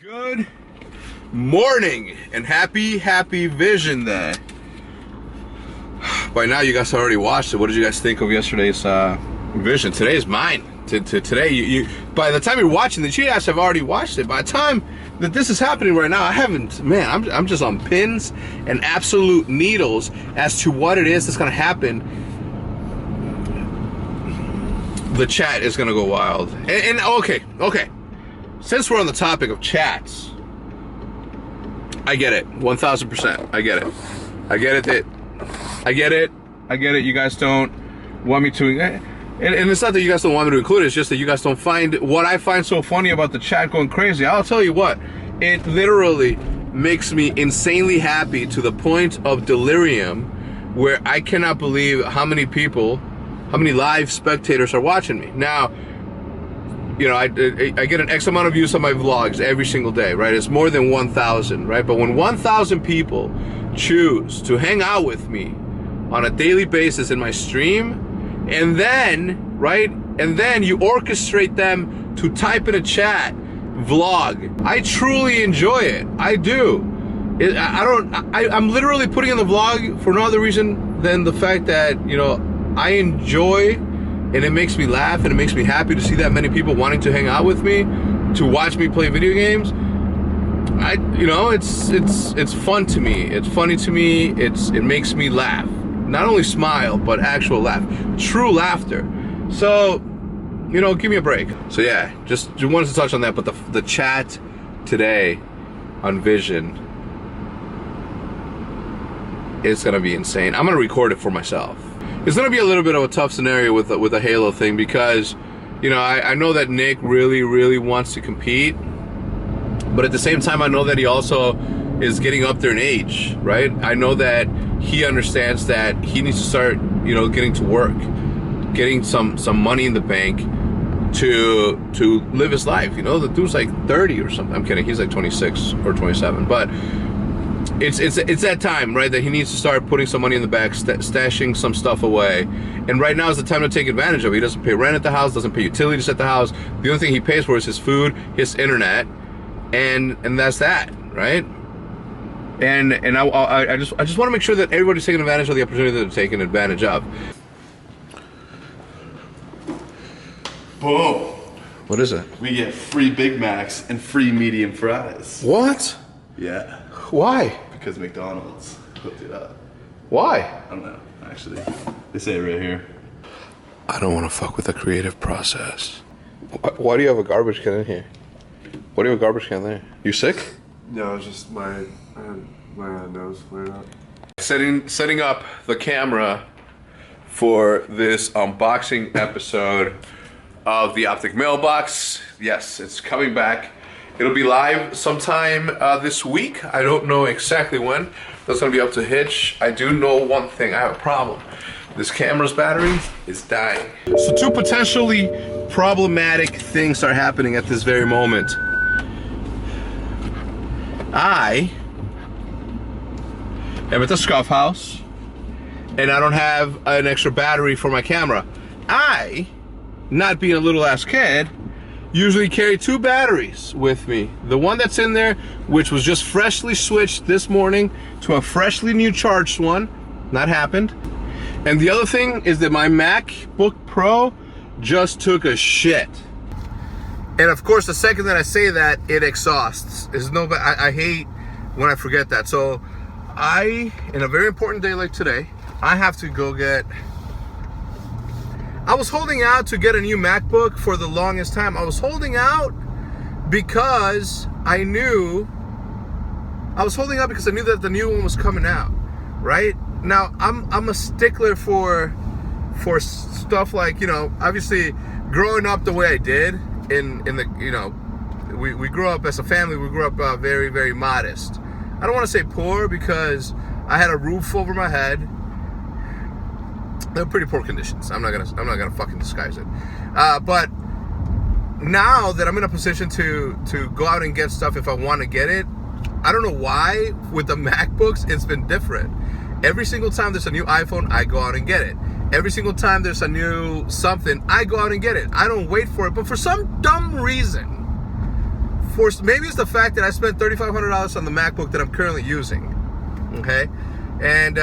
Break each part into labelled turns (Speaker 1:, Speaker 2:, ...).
Speaker 1: Good morning and happy Vision Day. By now you guys already watched it. What did you guys think of yesterday's Vision? Today is mine. Today, you by the time you're watching this, you guys have already watched it. By the time that this is happening right now, I haven't. Man, I'm just on pins and absolute needles as to what it is that's gonna happen. The chat is gonna go wild. And okay. Since we're on the topic of chats, I get it, 1000%. I get it. I get it. You guys don't want me to, and it's not that you guys don't want me to include it. It's just that you guys don't find what I find so funny about the chat going crazy. I'll tell you what, it literally makes me insanely happy to the point of delirium, where I cannot believe how many live spectators are watching me now. You know, I get an X amount of views on my vlogs every single day, right? It's more than 1,000, right? But when 1,000 people choose to hang out with me on a daily basis in my stream, and then, right? And then you orchestrate them to type in a chat, vlog. I truly enjoy it. I do. I'm literally putting in the vlog for no other reason than the fact that, you know, I enjoy. And it makes me laugh, and it makes me happy to see that many people wanting to hang out with me, to watch me play video games. It's fun to me. It's funny to me. It makes me laugh. Not only smile, but actual laugh. True laughter. So, you know, give me a break. So yeah, just wanted to touch on that, but the chat today on Vision is gonna be insane. I'm gonna record it for myself. It's going to be a little bit of a tough scenario with the Halo thing, because, you know, I know that Nick really wants to compete, but at the same time, I know that he also is getting up there in age, right? I know that he understands that he needs to start, you know, getting to work, getting some money in the bank to live his life. You know, the dude's like 30 or something. I'm kidding. He's like 26 or 27, but it's that time, right, that he needs to start putting some money in the bank, stashing some stuff away. And right now is the time to take advantage of it. He doesn't pay rent at the house, doesn't pay utilities at the house. The only thing he pays for is his food, his internet, and that's that, right? And I just want to make sure that everybody's taking advantage of the opportunity that they're taking advantage of.
Speaker 2: Boom.
Speaker 1: What is it?
Speaker 2: We get free Big Macs and free medium fries.
Speaker 1: What?
Speaker 2: Yeah.
Speaker 1: Why?
Speaker 2: Because McDonald's hooked it up.
Speaker 1: Why?
Speaker 2: I don't know, actually. They say it right here.
Speaker 1: I don't want to fuck with the creative process. Why do you have a garbage can in here? Why do you have a garbage can there? You sick?
Speaker 3: No, it's just I had my nose flared up.
Speaker 1: Setting up the camera for this unboxing episode of the Optic Mailbox. Yes, it's coming back. It'll be live sometime this week. I don't know exactly when. That's gonna be up to Hitch. I do know one thing. I have a problem. This camera's battery is dying. So two potentially problematic things are happening at this very moment. I am at the Scuff House, and I don't have an extra battery for my camera. I, not being a little ass kid, usually carry two batteries with me. The one that's in there, which was just freshly switched this morning to a freshly new charged one, not happened. And the other thing is that my MacBook Pro just took a shit. And of course, the second that I say that, it exhausts. I hate when I forget that. So in a very important day like today, I have to go get. I was holding out to get a new MacBook for the longest time. I was holding out because I knew that the new one was coming out, right? Now, I'm a stickler for stuff like, you know, obviously growing up the way I did in the, you know, we grew up as a family, we grew up very modest. I don't want to say poor, because I had a roof over my head. They're pretty poor conditions. I'm not gonna fucking disguise it. But now that I'm in a position to go out and get stuff if I want to get it, I don't know why with the MacBooks it's been different. Every single time there's a new iPhone, I go out and get it. Every single time there's a new something, I go out and get it. I don't wait for it. But for some dumb reason, forced. Maybe it's the fact that I spent $3,500 on the MacBook that I'm currently using. Okay, and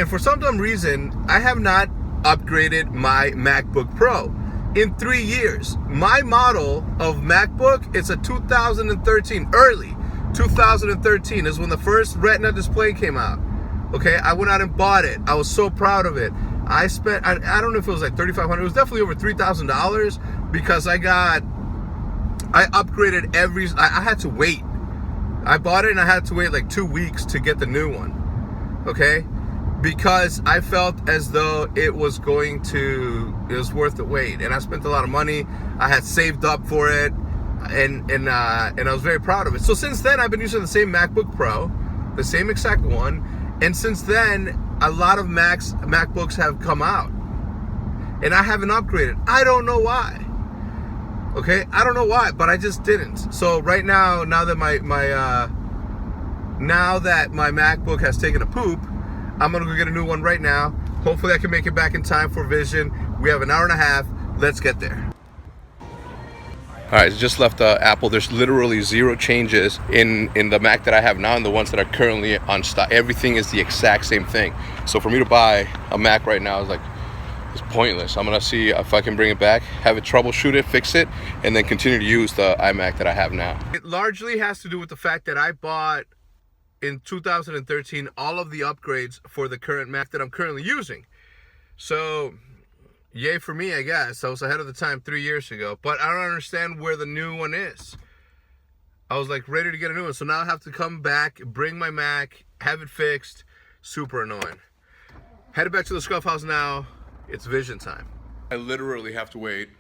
Speaker 1: for some dumb reason, I have not upgraded my MacBook Pro in 3 years. My model of MacBook, it's a 2013, early 2013 is when the first Retina display came out. Okay, I went out and bought it. I was so proud of it. I spent, I don't know if it was like $3,500. It was definitely over $3,000 because I upgraded I had to wait. I bought it and I had to wait like 2 weeks to get the new one. Okay, because I felt as though it was worth the wait, and I spent a lot of money. I had saved up for it, and I was very proud of it. So since then, I've been using the same MacBook Pro, the same exact one, and since then, a lot of MacBooks have come out, and I haven't upgraded. I don't know why. Okay, I don't know why, but I just didn't. So right now, now that my MacBook has taken a poop, I'm gonna go get a new one right now. Hopefully I can make it back in time for Vision. We have an hour and a half. Let's get there. All right, just left Apple. There's literally zero changes in the Mac that I have now and the ones that are currently on stock. Everything is the exact same thing. So for me to buy a Mac right now is like, it's pointless. I'm gonna see if I can bring it back, have it troubleshoot it, fix it, and then continue to use the iMac that I have now. It largely has to do with the fact that I bought in 2013 all of the upgrades for the current Mac that I'm currently using. So yay for me, I guess. I was ahead of the time 3 years ago, but I don't understand where the new one is. I was like ready to get a new one, so now I have to come back, bring my Mac, have it fixed. Super annoying. Headed back to the Scuff House now. It's Vision time. I literally have to wait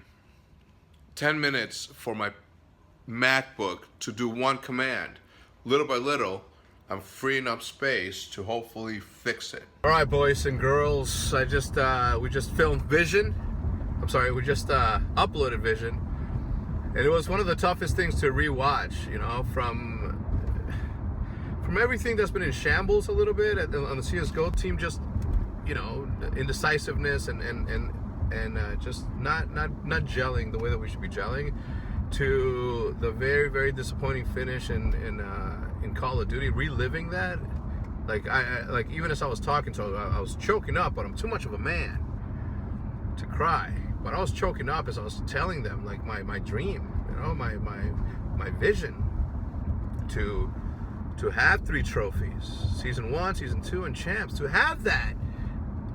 Speaker 1: 10 minutes for my MacBook to do one command. Little by little, I'm freeing up space to hopefully fix it. All right, boys and girls, we just filmed Vision. I'm sorry, we just uploaded Vision, and it was one of the toughest things to rewatch. You know, from everything that's been in shambles a little bit on the CS:GO team, just, you know, indecisiveness and just not gelling the way that we should be gelling, to the very, very disappointing finish in Call of Duty, reliving that. Like like even as I was talking to her, I was choking up, but I'm too much of a man to cry. But I was choking up as I was telling them like my dream, you know, my vision to have 3 trophies, season 1, season 2, and champs, to have that.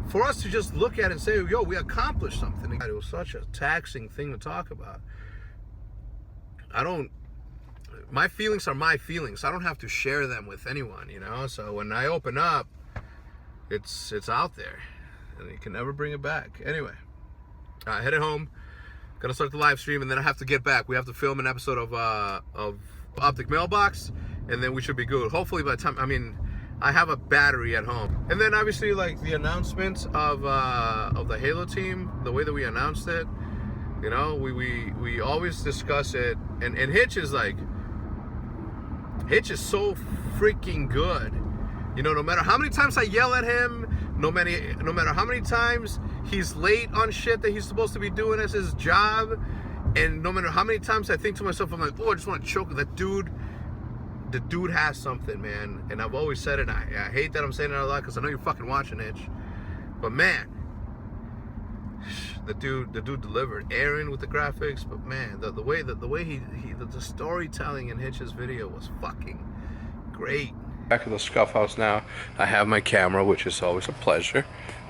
Speaker 1: For us to just look at it and say, yo, we accomplished something. It was such a taxing thing to talk about. My feelings are my feelings. I don't have to share them with anyone, you know? So when I open up, it's out there, and you can never bring it back. Anyway, headed home, gonna start the live stream, and then I have to get back. We have to film an episode of Optic Mailbox, and then we should be good. Hopefully by the time, I have a battery at home. And then obviously, like, the announcement of the Halo team, the way that we announced it, you know, we always discuss it, and Hitch is so freaking good. You know, no matter how many times I yell at him, no matter how many times he's late on shit that he's supposed to be doing as his job, and no matter how many times I think to myself, I'm like, oh, I just want to choke that dude. The dude has something, man, and I've always said it. I hate that I'm saying it out loud because I know you're fucking watching it, but man, the dude delivered. Aaron with the graphics, but man, the way the storytelling in Hitch's video was fucking great. Back at the Scuff House now. I have my camera, which is always a pleasure.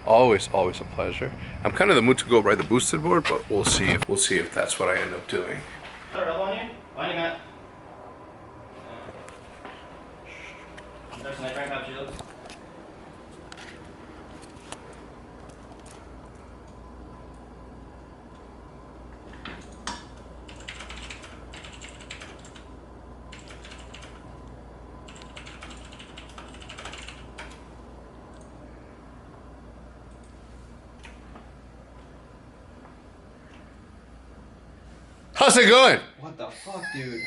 Speaker 1: Always a pleasure. I'm kind of in the mood to go ride the boosted board, but we'll see if that's what I end up doing. How's it going?
Speaker 4: What the fuck, dude?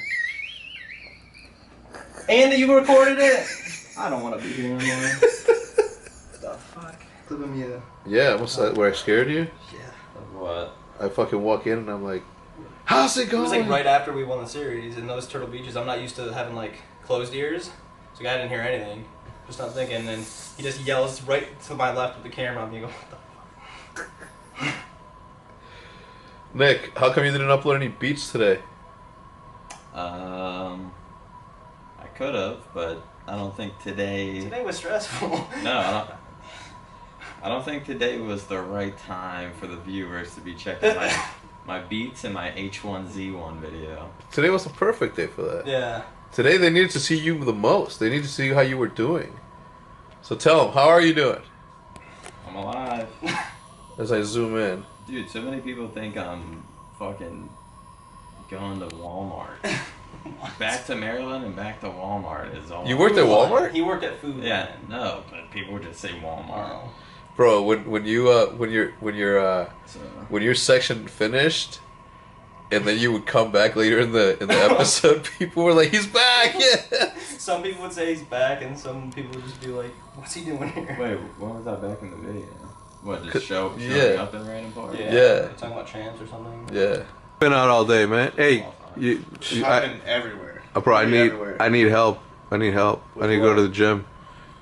Speaker 4: And that you recorded it? I don't want to be here anymore. What the fuck? Clip of me.
Speaker 1: Yeah, what's that? Where I scared you?
Speaker 4: Yeah. Of what?
Speaker 1: I fucking walk in and I'm like, How's it
Speaker 4: It was
Speaker 1: going?
Speaker 4: like right after we won the series, and those Turtle Beaches, I'm not used to having like closed ears, so I didn't hear anything. Just not thinking, and then he just yells right to my left with the camera on me. You go, what the
Speaker 1: Nick, how come you didn't upload any beats today?
Speaker 5: I could have, but I don't think today.
Speaker 4: Today was stressful.
Speaker 5: No, I don't think today was the right time for the viewers to be checking my beats and my H1Z1 video.
Speaker 1: Today was the perfect day for that.
Speaker 4: Yeah.
Speaker 1: Today they needed to see you the most. They needed to see how you were doing. So tell them, how are you doing?
Speaker 5: I'm alive.
Speaker 1: As I zoom in.
Speaker 5: Dude, so many people think I'm fucking going to Walmart. Back to Maryland and back to Walmart is all.
Speaker 1: You worked at Walmart?
Speaker 4: He worked at Food.
Speaker 5: Yeah, no, but people just say Walmart.
Speaker 4: Oh.
Speaker 1: Bro, when your section finished, and then you would come back later in the episode, people were like, "He's back!" Yeah.
Speaker 4: Some people would say he's back, and some people would just be like, "What's he doing here?"
Speaker 5: Wait, when was I back in the video? What, just showing
Speaker 1: yeah.
Speaker 5: up in random parts?
Speaker 1: Yeah.
Speaker 4: Talking about trans or something.
Speaker 1: Yeah. Been out all day, man. Hey,
Speaker 2: I've been everywhere.
Speaker 1: bro, I need
Speaker 2: Everywhere.
Speaker 1: help. I need help. I need to go to the gym,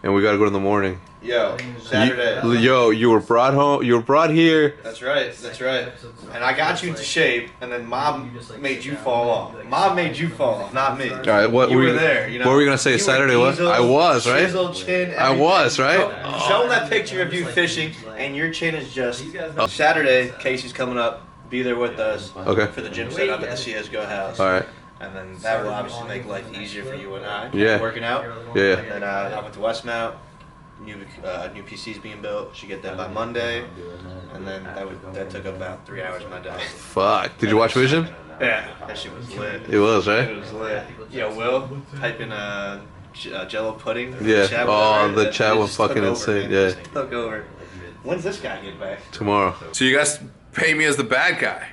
Speaker 1: and we gotta go in the morning.
Speaker 2: Yo, Saturday.
Speaker 1: You were brought home. You were brought here.
Speaker 2: That's right. That's right. And I got you into shape, and then Mom made you fall off. Mom made you fall off, not me.
Speaker 1: All right, what
Speaker 2: You
Speaker 1: were
Speaker 2: were
Speaker 1: you-
Speaker 2: there. You know.
Speaker 1: what were you gonna say?
Speaker 2: You were
Speaker 1: Saturday what?
Speaker 2: diesel,
Speaker 1: I was, right?
Speaker 2: chiseled chin,
Speaker 1: I was, right?
Speaker 2: everything. Show them that picture of you fishing, and your chin is just. Saturday, Casey's coming up. Be there with us.
Speaker 1: Okay.
Speaker 2: For the gym setup at the CSGO house.
Speaker 1: All right.
Speaker 2: And then that will obviously make life easier for you and I.
Speaker 1: Yeah.
Speaker 2: Working out.
Speaker 1: Yeah.
Speaker 2: And then I went to Westmount. New PC's being built. Should get that by Monday. And then that took about 3 hours of my day.
Speaker 1: Fuck. Did you watch Vision?
Speaker 2: Yeah. That shit was lit.
Speaker 1: It was, right?
Speaker 2: It was lit. Yo, Will, type in Jello pudding.
Speaker 1: Yeah.
Speaker 2: Chat
Speaker 1: Oh,
Speaker 2: whatever,
Speaker 1: the chat
Speaker 2: it
Speaker 1: was
Speaker 2: just took
Speaker 1: fucking
Speaker 2: over,
Speaker 1: insane,
Speaker 2: man.
Speaker 1: yeah.
Speaker 2: It just took over. When's this guy get back?
Speaker 1: Tomorrow. So you guys pay me as the bad guy.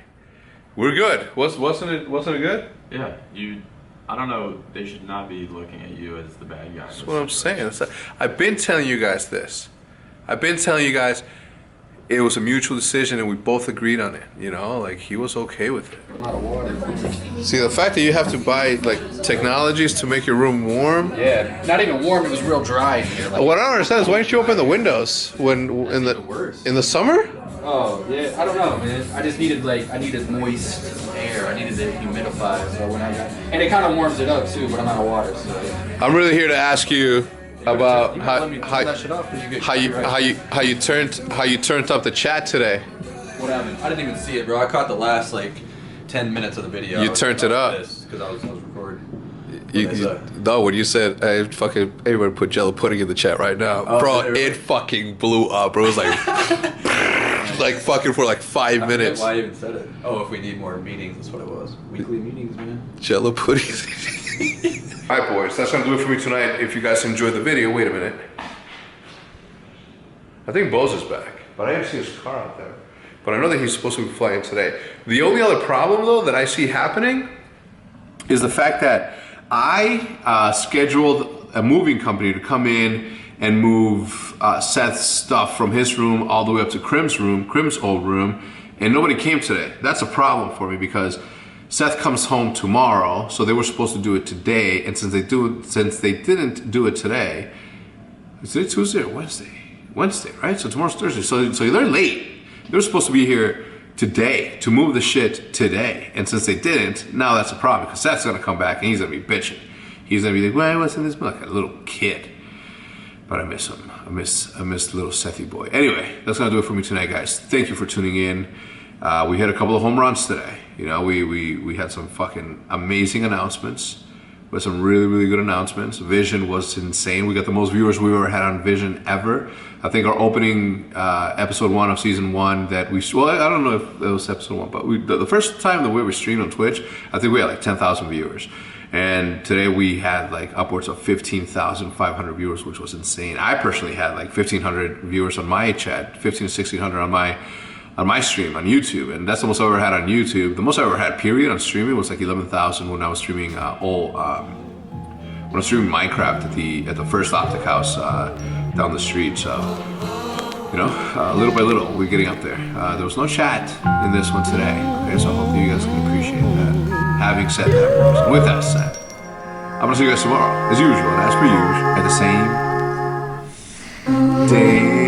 Speaker 1: We're good. Wasn't it good?
Speaker 6: Yeah, I don't know, they should not be looking at you as the bad guy.
Speaker 1: That's what I'm saying. I've been telling you guys this. I've been telling you guys it was a mutual decision and we both agreed on it. You know, like he was okay with it. See, the fact that you have to buy like technologies to make your room warm.
Speaker 7: Yeah, not even warm. It was real dry in here. Like,
Speaker 1: What I don't understand is why don't you open the windows when in the summer?
Speaker 7: oh yeah, I don't know, man. I just needed moist air. I needed it humidified. So when I got, and it kind of warms it up too. But I'm out of water, so.
Speaker 1: I'm really here to ask you about
Speaker 7: You
Speaker 1: how
Speaker 7: let me turn that shit off 'cause you get
Speaker 1: how you turned up the chat today.
Speaker 7: What happened? I didn't even see it, bro. I caught the last like 10 minutes of the video.
Speaker 1: You turned it up.
Speaker 7: because I was recording.
Speaker 1: No, when you said, "Hey, fucking everybody put Jello pudding in the chat right now," bro, it fucking blew up, bro. It was like, like fucking for like 5 minutes.
Speaker 7: Why I even said it? Oh, if we need more meetings, that's what it was. Weekly meetings, man.
Speaker 1: Jello pudding. All right, boys, that's gonna do it for me tonight. If you guys enjoyed the video, wait a minute. I think Bose is back, but I haven't seen his car out there. But I know that he's supposed to be flying today. The only other problem, though, that I see happening is the fact that I scheduled a moving company to come in and move Seth's stuff from his room all the way up to Krim's room, Krim's old room, and nobody came today. That's a problem for me because Seth comes home tomorrow, so they were supposed to do it today, and since they didn't do it today, is it Tuesday or Wednesday? Wednesday, right? So tomorrow's Thursday. So they're late. They were supposed to be here today to move the shit today, and since they didn't, now that's a problem because Seth's gonna come back and he's gonna be bitching. He's gonna be like, "Well, what's in this book?" Like a little kid. But I miss him. I miss little Sethy boy. Anyway, that's gonna do it for me tonight, guys. Thank you for tuning in. We had a couple of home runs today. You know, we had some fucking amazing announcements. We had some really, really good announcements. Vision was insane. We got the most viewers we've ever had on Vision ever. I think our opening episode 1 of season 1 that well, I don't know if it was episode 1, but the first time that we were streamed on Twitch, I think we had like 10,000 viewers. And today we had like upwards of 15,500 viewers, which was insane. I personally had like 1,500 viewers on my chat, 1,500 to 1,600 on my stream on YouTube, and that's the most I've ever had on YouTube. The most I ever had, period, on streaming was like 11,000 when I was streaming when I was streaming Minecraft at the first Optic House down the street. So, you know, little by little, we're getting up there. There was no chat in this one today. Okay, so I hope you guys can appreciate appreciate that. Having said that, boys, with that said, I'm gonna see you guys tomorrow, as usual, and as per usual, at the same damn.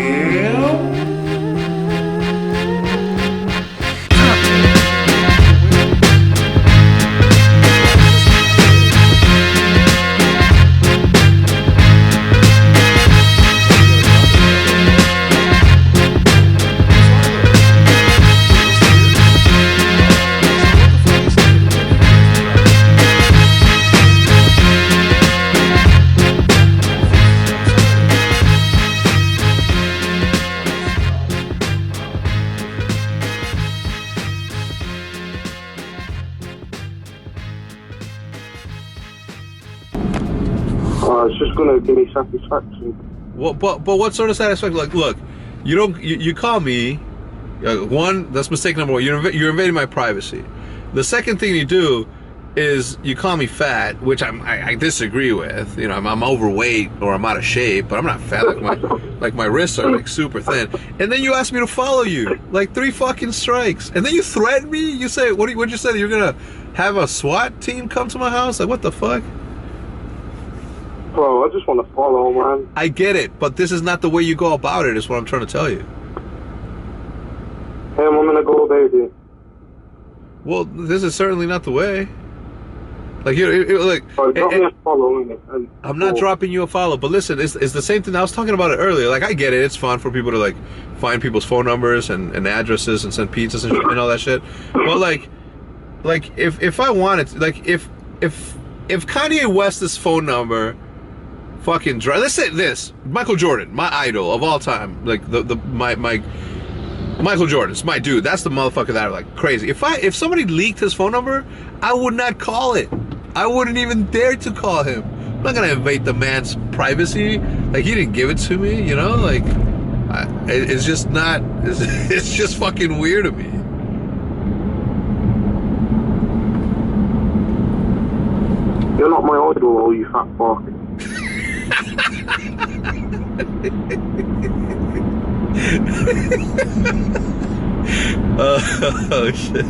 Speaker 3: It's just gonna give me satisfaction.
Speaker 1: Well, but what sort of satisfaction? Like, look, you call me. One, that's mistake number one. You're invading my privacy. The second thing you do is you call me fat, which I disagree with. You know, I'm overweight or I'm out of shape, but I'm not fat. Like my wrists are like super thin. And then you ask me to follow you, like 3 fucking strikes. And then you threaten me. You say, what'd you say? You're gonna have a SWAT team come to my house? Like, what the fuck?
Speaker 3: Bro, I just want to follow, man.
Speaker 1: I get it, but this is not the way you go about it, is what I'm trying to tell you.
Speaker 3: Hey, I'm gonna go, baby.
Speaker 1: Well, this is certainly not the way. Like,
Speaker 3: Drop me a follow, innit?
Speaker 1: I'm not dropping you a follow, but listen, it's the same thing. I was talking about it earlier. Like, I get it. It's fun for people to, like, find people's phone numbers and addresses and send pizzas and all that shit. But, like if I wanted to, like, if Kanye West's phone number fucking let's say this, Michael Jordan, my idol of all time, like my Michael Jordan's my dude. That's the motherfucker that I like crazy. If somebody leaked his phone number, I would not call it. I wouldn't even dare to call him. I'm not gonna invade the man's privacy. Like, he didn't give it to me, you know. Like, it's just not. It's just fucking weird to me.
Speaker 3: You're not my idol, oh, you fat fuck.
Speaker 1: Oh shit.